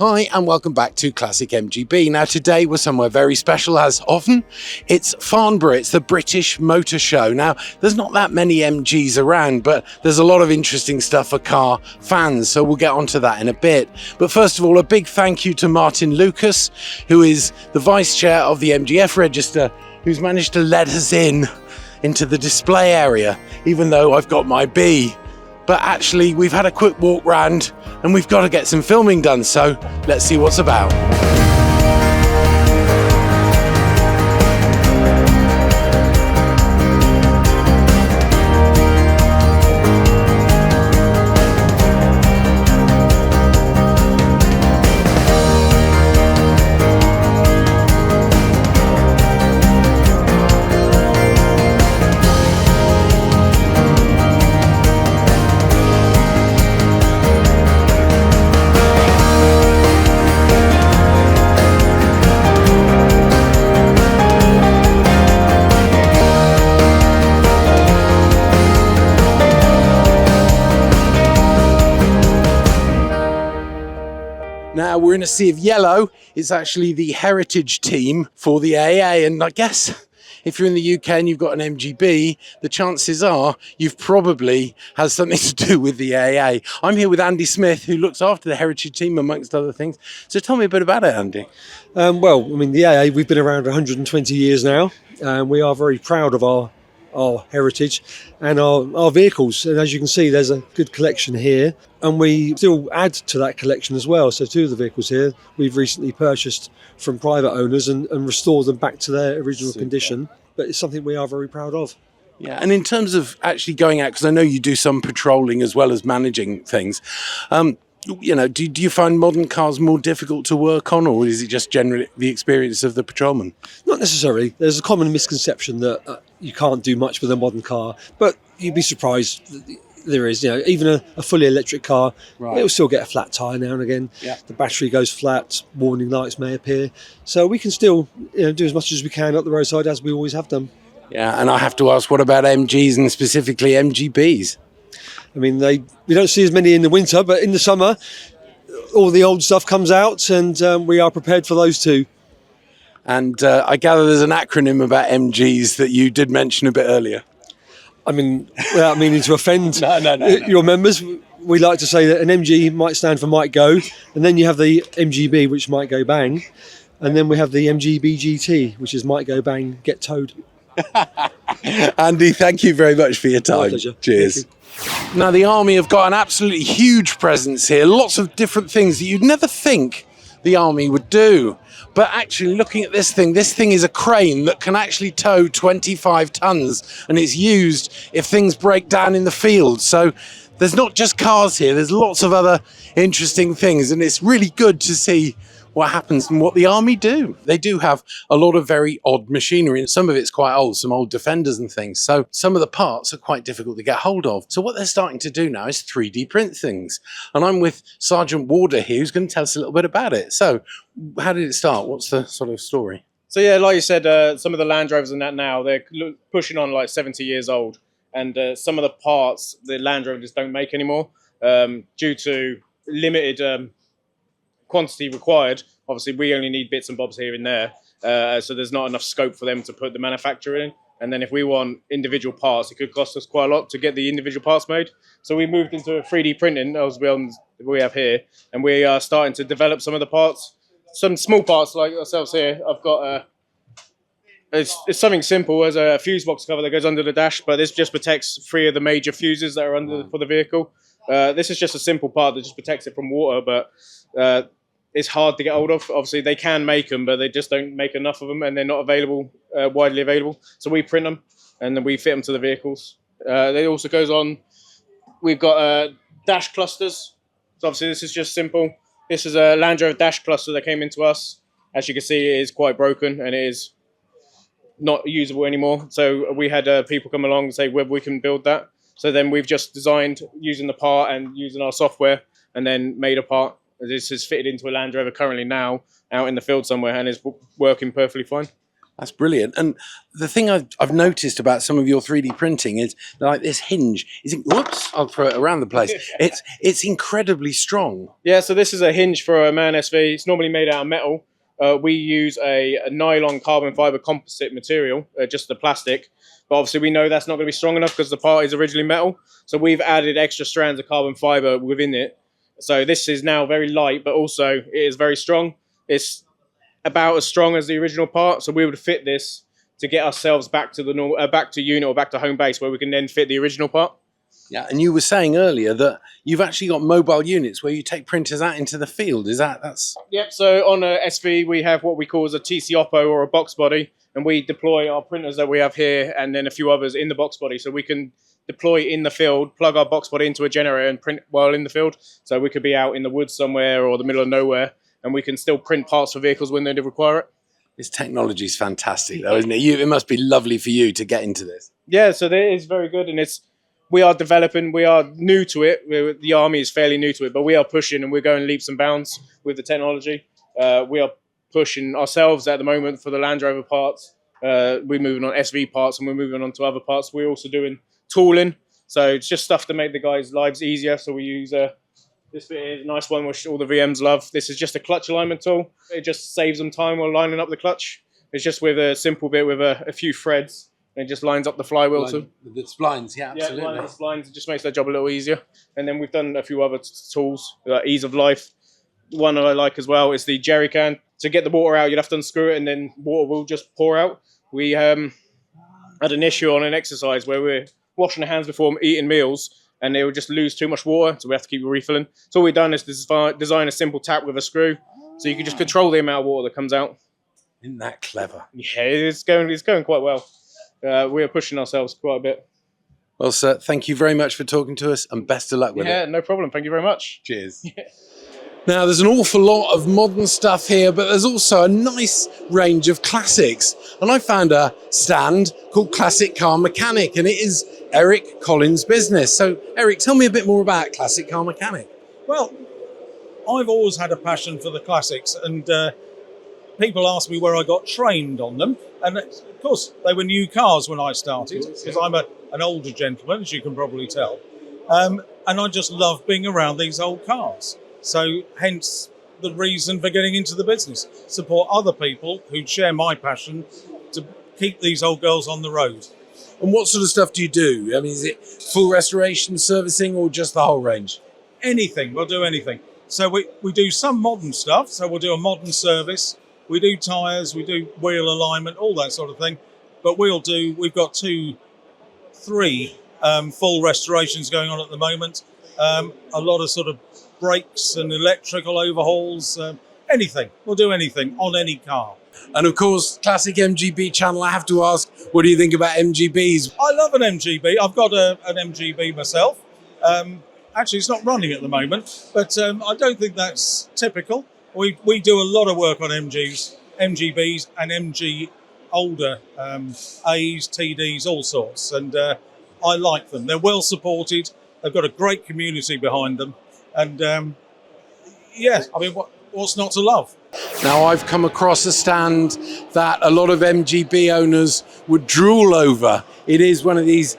Hi and welcome back to Classic MGB. Now today we're somewhere very special, as often. It's Farnborough, it's the British Motorshow. Now there's not that many MGs around, but there's a lot of interesting stuff for car fans, so we'll get onto that in a bit. But first of all, a big thank you to Martin Lucas, who is the Vice Chair of the MGF Register, who's managed to let us into the display area, even though I've got my B. But actually we've had a quick walk round and we've got to get some filming done, so let's see what's about. Now we're in a sea of yellow. It's actually the heritage team for the AA, and I guess if you're in the UK and you've got an MGB, the chances are you've probably had something to do with the AA. I'm here with Andy Smith, who looks after the heritage team amongst other things. So tell me a bit about it, Andy. Well, I mean, the AA, we've been around 120 years now, and we are very proud of our heritage and our vehicles, and as you can see there's a good collection here, and we still add to that collection as well. So two of the vehicles here we've recently purchased from private owners and restored them back to their original condition, but it's something we are very proud of. Yeah, and in terms of actually going out, because I know you do some patrolling as well as managing things, you know, do you find modern cars more difficult to work on, or is it just generally the experience of the patrolman? Not necessarily. There's a common misconception that you can't do much with a modern car, but you'd be surprised. There is, you know, even a fully electric car, right, it will still get a flat tyre now and again. Yeah. The battery goes flat, warning lights may appear. So we can still, you know, do as much as we can up the roadside as we always have done. Yeah, and I have to ask, what about MGs and specifically MGBs? I mean, we don't see as many in the winter, but in the summer, all the old stuff comes out, and we are prepared for those too. And I gather there's an acronym about MGs that you did mention a bit earlier. I mean, without meaning to offend your members, we like to say that an MG might stand for might go, and then you have the MGB, which might go bang, and then we have the MGB-GT, which is might go bang, get towed. Andy, thank you very much for your time. My pleasure. Cheers. Now, the Army have got an absolutely huge presence here, lots of different things that you'd never think the Army would do. But actually, looking at this thing is a crane that can actually tow 25 tons, and it's used if things break down in the field. So there's not just cars here, there's lots of other interesting things, and it's really good to see what happens and what the Army do. They do have a lot of very odd machinery, and some of it's quite old, some old Defenders and things. So some of the parts are quite difficult to get hold of. So what they're starting to do now is 3D print things. And I'm with Sergeant Warder here, who's going to tell us a little bit about it. So how did it start? What's the sort of story? So yeah, like you said, some of the Land Rovers and that now, they're pushing on like 70 years old. And some of the parts the Land Rovers don't make anymore due to limited quantity required. Obviously, we only need bits and bobs here and there, so there's not enough scope for them to put the manufacturer in. And then if we want individual parts, it could cost us quite a lot to get the individual parts made. So we moved into 3D printing, as we have here, and we are starting to develop some of the parts. Some small parts like ourselves here. I've got it's something simple as a fuse box cover that goes under the dash, but this just protects 3 of the major fuses that are under for the vehicle. This is just a simple part that just protects it from water, but it's hard to get hold of. Obviously, they can make them, but they just don't make enough of them, and they're not available, widely available. So we print them, and then we fit them to the vehicles. It also goes on. We've got dash clusters. So obviously, this is just simple. This is a Land Rover dash cluster that came into us. As you can see, it is quite broken, and it is not usable anymore. So we had people come along and say whether we can build that. So then we've just designed using the part and using our software, and then made a part. This is fitted into a Land Rover currently now, out in the field somewhere, and is working perfectly fine. That's brilliant. And the thing I've noticed about some of your 3D printing is like this hinge. Whoops! I'll throw it around the place. It's incredibly strong. Yeah, so this is a hinge for a MAN SV. It's normally made out of metal. We use a nylon carbon fiber composite material, just the plastic. But obviously we know that's not going to be strong enough because the part is originally metal. So we've added extra strands of carbon fiber within it. So this is now very light, but also it is very strong. It's about as strong as the original part. So we would fit this to get ourselves back to the normal, back to unit or back to home base, where we can then fit the original part. Yeah, and you were saying earlier that you've actually got mobile units where you take printers out into the field. That's? Yep. So on a SV, we have what we call as a TC Oppo or a box body, and we deploy our printers that we have here and then a few others in the box body, so we can deploy in the field, plug our box body into a generator and print while in the field. So we could be out in the woods somewhere or the middle of nowhere, and we can still print parts for vehicles when they require it. This technology is fantastic, though, isn't it? It must be lovely for you to get into this. Yeah, so it is very good, and we are developing. We are new to it. The army is fairly new to it, but we are pushing, and we're going leaps and bounds with the technology. We are pushing ourselves at the moment for the Land Rover parts. We're moving on SV parts, and we're moving on to other parts. We're also doing tooling, so it's just stuff to make the guys' lives easier. So we use this bit here, a nice one which all the VMs love. This is just a clutch alignment tool. It just saves them time while lining up the clutch. It's just with a simple bit with a few threads. And it just lines up the flywheel too. The splines, yeah, absolutely. Yeah, the splines. It just makes their job a little easier. And then we've done a few other tools, ease of life. One that I like as well is the jerry can. To get the water out, you'd have to unscrew it, and then water will just pour out. We had an issue on an exercise where we're washing our hands before eating meals, and they would just lose too much water, so we have to keep refilling. So all we've done is design a simple tap with a screw, so you can just control the amount of water that comes out. Isn't that clever? Yeah, it's going quite well. We are pushing ourselves quite a bit. Well, sir, thank you very much for talking to us, and best of luck with it. Yeah, no problem. Thank you very much. Cheers. Yeah. Now, there's an awful lot of modern stuff here, but there's also a nice range of classics. And I found a stand called Classic Car Mechanic, and it is Eric Collins' business. So, Eric, tell me a bit more about Classic Car Mechanic. Well, I've always had a passion for the classics, and people ask me where I got trained on them. And of course, they were new cars when I started, because I'm an older gentleman, as you can probably tell. And I just love being around these old cars. So hence the reason for getting into the business. Support other people who share my passion to keep these old girls on the road. And what sort of stuff do you do? I mean, is it full restoration, servicing, or just the whole range? Anything, we'll do anything. So we do some modern stuff, so we'll do a modern service. We do tyres, we do wheel alignment, all that sort of thing. But we've got 3 full restorations going on at the moment. A lot of sort of brakes and electrical overhauls, anything. We'll do anything on any car. And of course, Classic MGB channel, I have to ask, what do you think about MGBs? I love an MGB. I've got an MGB myself. Actually, it's not running at the moment, but I don't think that's typical. We do a lot of work on MGBs and MG older A's, TDs, all sorts, and I like them. They're well supported. They've got a great community behind them, and yeah, I mean, what's not to love? Now, I've come across a stand that a lot of MGB owners would drool over. It is one of these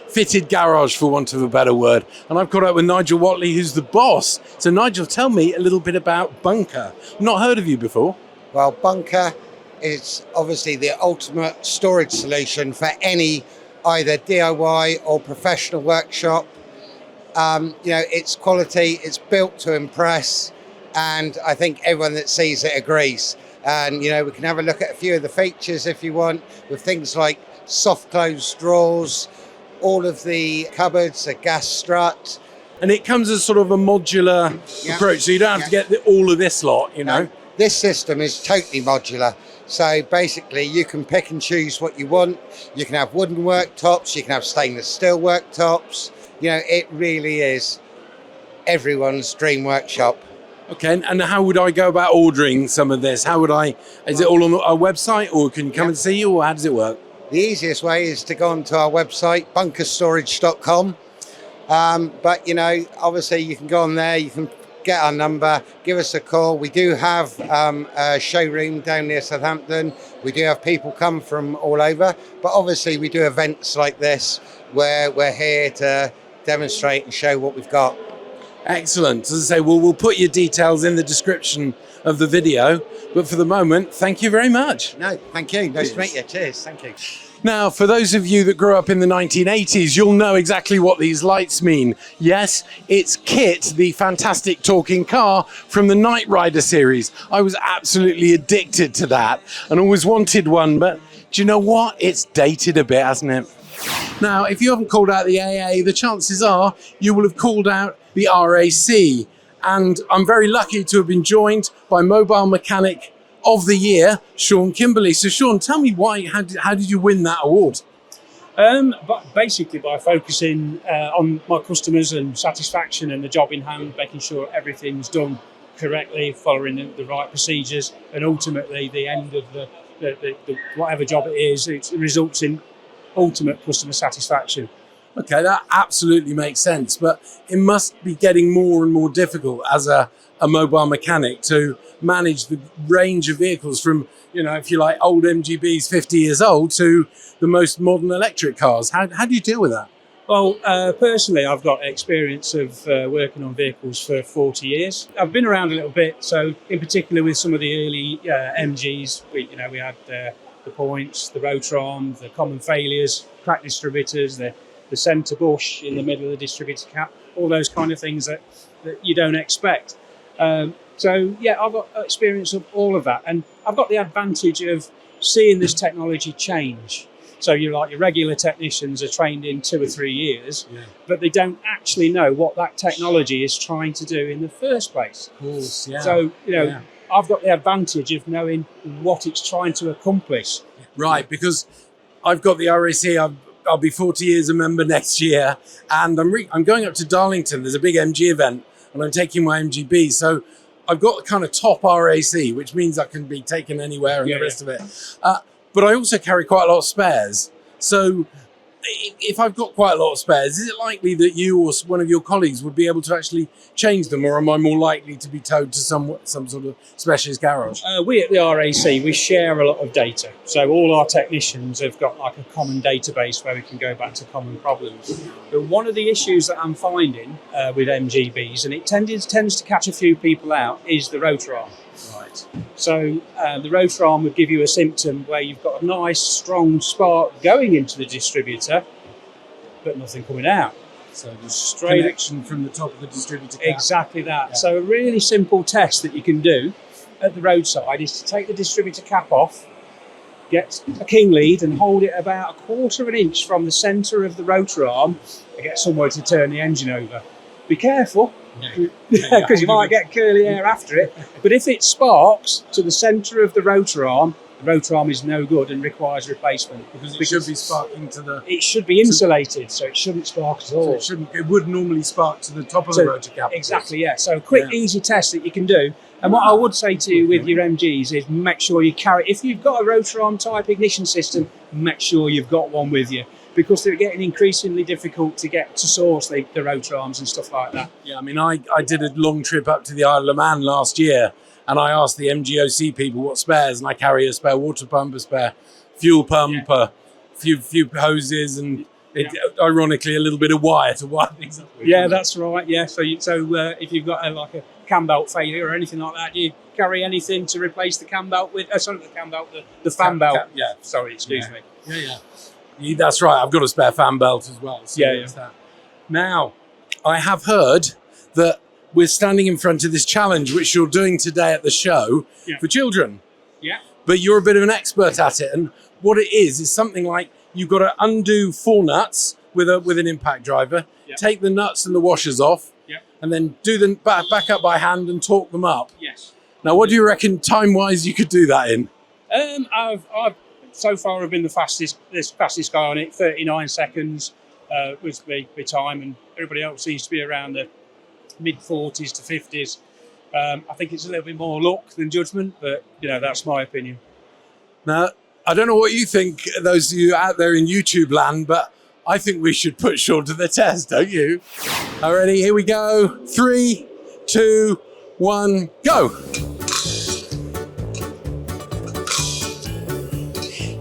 fitted garage, for want of a better word. And I've caught up with Nigel Watley, who's the boss. So Nigel, tell me a little bit about Bunker. I've not heard of you before. Well, Bunker is obviously the ultimate storage solution for any either DIY or professional workshop. It's quality, it's built to impress, and I think everyone that sees it agrees. And, we can have a look at a few of the features if you want, with things like soft close drawers, all of the cupboards, a gas strut. And it comes as sort of a modular approach, so you don't have to get all of this lot, No, this system is totally modular. So basically you can pick and choose what you want. You can have wooden worktops, you can have stainless steel worktops. It really is everyone's dream workshop. Okay, and how would I go about ordering some of this? Is it all on our website, or can you come and see you, or how does it work? The easiest way is to go onto our website, bunkerstorage.com. But, obviously you can go on there, you can get our number, give us a call. We do have a showroom down near Southampton. We do have people come from all over, but obviously we do events like this where we're here to demonstrate and show what we've got. Excellent. As I say, we'll put your details in the description of the video, but for the moment, thank you very much. No, thank you. Nice to meet you. Cheers. Thank you. Now, for those of you that grew up in the 1980s, you'll know exactly what these lights mean. Yes, it's K.I.T., the fantastic talking car from the Knight Rider series. I was absolutely addicted to that and always wanted one, but do you know what? It's dated a bit, hasn't it? Now, if you haven't called out the AA, the chances are you will have called out the RAC. And I'm very lucky to have been joined by Mobile Mechanic of the Year, Sean Kimberley. So Sean, tell me why, how did you win that award? But basically by focusing on my customers and satisfaction and the job in hand, making sure everything's done correctly, following the right procedures, and ultimately the end of the whatever job it is, it results in ultimate customer satisfaction. Okay, that absolutely makes sense, but it must be getting more and more difficult as a mobile mechanic to manage the range of vehicles from, you know, if you like, old MGBs 50 years old to the most modern electric cars. How do you deal with that? Well, personally, I've got experience of working on vehicles for 40 years. I've been around a little bit, so in particular with some of the early MGs, we had the points, the rotor arm, the common failures, cracked distributors, the centre bush in the middle of the distributor cap, all those kind of things that you don't expect. So yeah, I've got experience of all of that, and I've got the advantage of seeing this technology change. So your regular technicians are trained in 2 or 3 years, but they don't actually know what that technology is trying to do in the first place. Of course, yeah. So I've got the advantage of knowing what it's trying to accomplish. Right, because I've got the RAC. I'll be 40 years a member next year, and I'm going up to Darlington. There's a big MG event, and I'm taking my MGB. So I've got the kind of top RAC, which means I can be taken anywhere and the rest of it. But I also carry quite a lot of spares. So if I've got quite a lot of spares, is it likely that you or one of your colleagues would be able to actually change them, or am I more likely to be towed to some sort of specialist garage? We at the RAC, we share a lot of data. So all our technicians have got like a common database where we can go back to common problems. But one of the issues that I'm finding with MGBs, and it tends to catch a few people out, is the rotor arm. Right. So the rotor arm would give you a symptom where you've got a nice strong spark going into the distributor, but nothing coming out. So there's Straight connection from the top of the distributor cap. Exactly that. Yeah. So a really simple test that you can do at the roadside is to take the distributor cap off, get a king lead and hold it about 1/4 of an inch from the centre of the rotor arm and get somewhere to turn the engine over. Be careful, because you might get curly hair after it. But if it sparks to the centre of the rotor arm is no good and requires replacement. Because it should be sparking to the... It should be insulated, so it shouldn't spark at all. So it would normally spark to the top of the rotor cap. Exactly, yeah. So a quick, easy test that you can do. And what I would say to you with your MGs is make sure you carry... If you've got a rotor arm type ignition system, make sure you've got one with you, because they're getting increasingly difficult to get to source the rotor arms and stuff like that. Yeah, I mean, I did a long trip up to the Isle of Man last year, and I asked the MGOC people what spares, and I carry a spare water pump, a spare fuel pump, a few hoses, and ironically a little bit of wire to wire things up with. Yeah, that's right. Yeah, so if you've got like a cam belt failure or anything like that, do you carry anything to replace the cam belt with? Sorry, the cam belt, the fan belt. Yeah, sorry, excuse me. Yeah, that's right. I've got a spare fan belt as well. So there's that. Now, I have heard that we're standing in front of this challenge, which you're doing today at the show for children. Yeah. But you're a bit of an expert at it, and what it is something like you've got to undo 4 nuts with an impact driver, take the nuts and the washers off, and then do them back up by hand and torque them up. Yes. Now, what do you reckon time-wise you could do that in? I've so far I've been the fastest guy on it. 39 seconds was the time, and everybody else seems to be around the mid-40s to 50s. I think it's a little bit more luck than judgment, but that's my opinion. Now, I don't know what you think, those of you out there in YouTube land, but I think we should put Sean to the test, don't you? Alrighty, here we go. 3, 2, 1, go.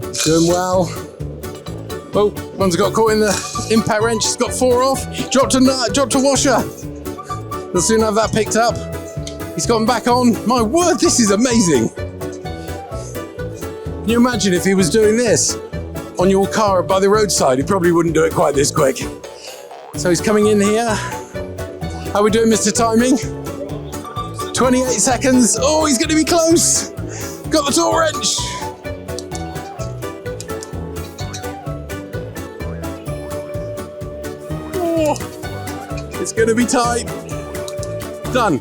He's doing well. Oh, one's got caught in the impact wrench. He's got 4 off. Dropped a nut, dropped a washer. We'll soon have that picked up. He's gotten back on. My word, this is amazing. Can you imagine if he was doing this on your car by the roadside? He probably wouldn't do it quite this quick. So he's coming in here. How are we doing, Mr. Timing? 28 seconds. Oh, he's going to be close. Got the torque wrench. Oh, it's going to be tight. Done.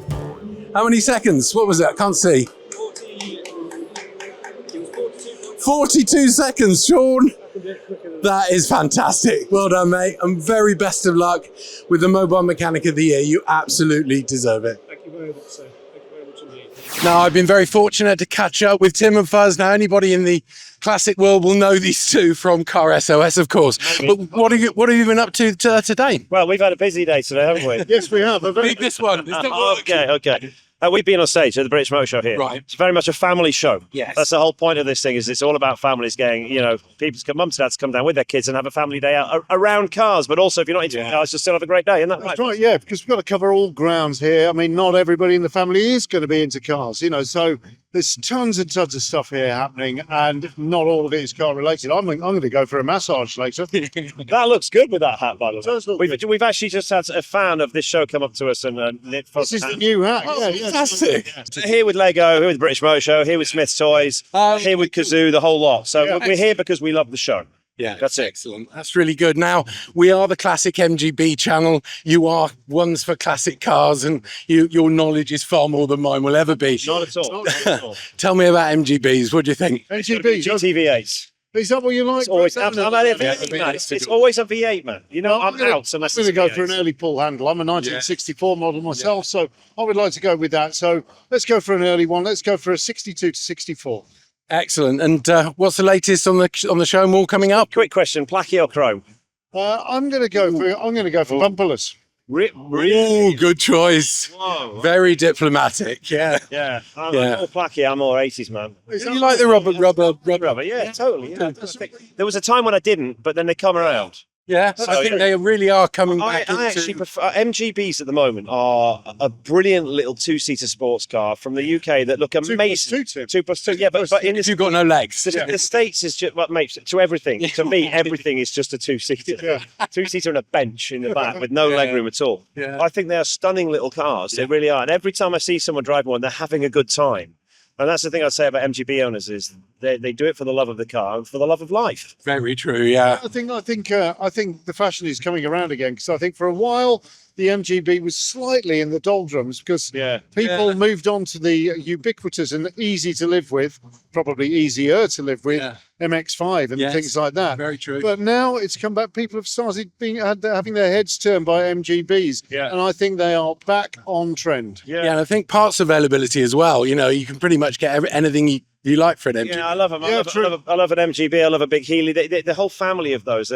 How many seconds? What was it? I can't see. 42 seconds, Sean. That is fantastic. Well done, mate. And very best of luck with the Mobile Mechanic of the Year. You absolutely deserve it. Thank you very much, sir. Thank you very much indeed. Now, I've been very fortunate to catch up with Tim and Fuzz. Now, anybody in the classic world will know these two from Car SOS, of course. But what have you been up to today? Well, we've had a busy day today, haven't we? Yes, we have. This one. It's not Okay. We've been on stage at the British Motorshow here. Right. It's very much a family show. Yes. That's the whole point of this thing. Is it's all about families getting, people's mums and dads come down with their kids and have a family day out around cars. But also, if you're not into cars, just still have a great day. Isn't that right? That's right, yeah, because we've got to cover all grounds here. I mean, not everybody in the family is going to be into cars, so there's tons and tons of stuff here happening, and not all of it is car related. I'm going to go for a massage later. That looks good with that hat, by the does look way. good. We've actually just had a fan of this show come up to us and knit Fuzz This is the hat. new hat. Oh, fantastic. Here with Lego, here with the British Motor Show, here with Smith's Toys, here with Kazoo, the whole lot. So we're here because we love the show. Yeah, That's it. excellent. That's really good. Now, we are the Classic MGB channel. You are ones for classic cars, and your knowledge is far more than mine will ever be. Not at all. Not at all. Tell me about MGBs. What do you think? MGB, GTV8s. is that what you like? It's always, Chris? I'm at a V8, man. It's always a V8, man. I'm out unless I'm it's going a to go for an V8. early pull handle. I'm a 1964 model myself, so I would like to go with that. So let's go for an early one. Let's go for a 62 to 64. Excellent. And what's the latest on the show? More coming up? Quick question: Placky or Chrome? I'm going to go for bumperless. Oh, good choice. Whoa. Very diplomatic. Yeah. Yeah. I'm Yeah. more Placky. I'm more 80s, man. You like the rubber? Yeah, totally. Yeah. There was a time when I didn't, but then they come around. Yeah. I think they really are coming I back into... actually prefer MGBs at the moment are a brilliant little 2-seater sports car from the UK that look amazing. 2+2, yeah, but in If you've got no legs. the States is just what makes to everything. To me, everything is just a 2-seater. Yeah. 2-seater and a bench in the back with no legroom at all. Yeah. I think they are stunning little cars. They really are. And every time I see someone drive one, they're having a good time. And that's the thing I'd say about MGB owners is they do it for the love of the car and for the love of life. Very true, yeah. I think the fashion is coming around again, because I think for a while the MGB was slightly in the doldrums because people moved on to the ubiquitous and easy to live with, probably easier to live with, MX-5 and things like that. Very true. But now it's come back. People have started having their heads turned by MGBs, and I think they are back on trend. Yeah, and I think parts availability as well. You can pretty much get anything you like for an MGB. Yeah, I love them. I love an MGB. I love a big Healy. The whole family of those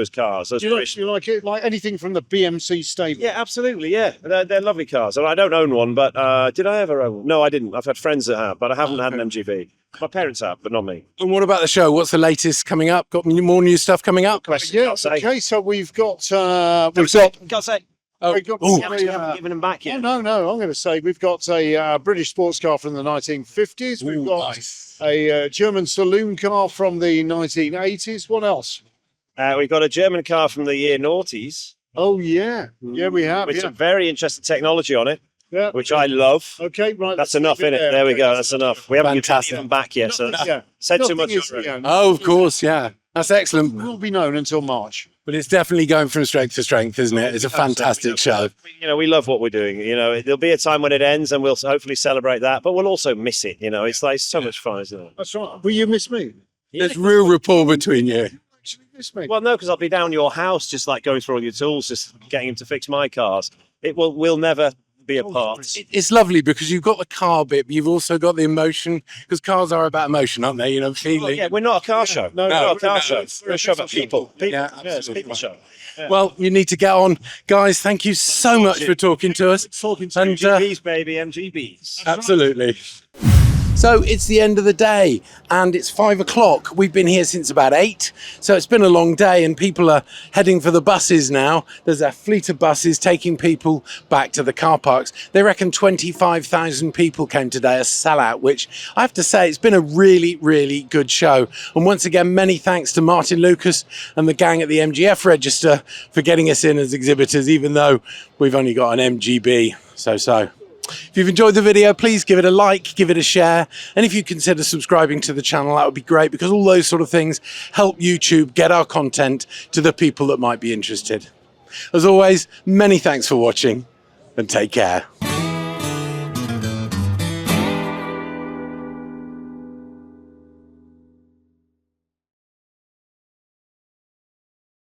cars. Do you like it? Like anything from the BMC stable? Yeah, absolutely. Yeah, they're lovely cars. And I don't own one, but did I ever own one? No, I didn't. I've had friends that have, but I haven't had an MGB. My parents have, but not me. And what about the show? What's the latest coming up? Got more new stuff coming up? Yeah. Okay. So we've got. Can't say. We've got haven't given them back yet. No. I'm going to say we've got a British sports car from the 1950s. We've got a German saloon car from the 1980s. What else? We've got a German car from the year noughties. Oh yeah, we have. With some very interesting technology on it, Yeah. which I love. Okay, right. That's enough, isn't it? There we go. That's enough. We haven't given Fantastic. them back yet, so Yeah. said too Nothing much. is- yeah, Oh, of course, yeah. That's excellent. will be known until March. But it's definitely going from strength to strength, isn't it? It's a fantastic show. We love what we're doing. There'll be a time when it ends, and we'll hopefully celebrate that. But we'll also miss it. It's like so much fun, isn't it? That's right. Will you miss me? There's real rapport between you. Actually, miss me. Well, no, because I'll be down your house, just like going through all your tools, just getting him to fix my cars. We'll never be a part. It's lovely because you've got the car bit, but you've also got the emotion, because cars are about emotion, aren't they? You know, feeling. Yeah, we're not a car show. No, we're not a car show. We're a show about people. Yeah, It's a people show. Yeah. Well, you need to get on. Guys, thank you so much for talking to us. Talking to And, MGBs, baby, MGBs. Absolutely. So it's the end of the day and it's 5 o'clock. We've been here since about 8. So it's been a long day and people are heading for the buses now. There's a fleet of buses taking people back to the car parks. They reckon 25,000 people came today, a sellout, which I have to say, it's been a really, really good show. And once again, many thanks to Martin Lucas and the gang at the MGF Register for getting us in as exhibitors, even though we've only got an MGB. So. If you've enjoyed the video, please give it a like, give it a share, and if you consider subscribing to the channel, that would be great, because all those sort of things help YouTube get our content to the people that might be interested. As always, many thanks for watching, and take care.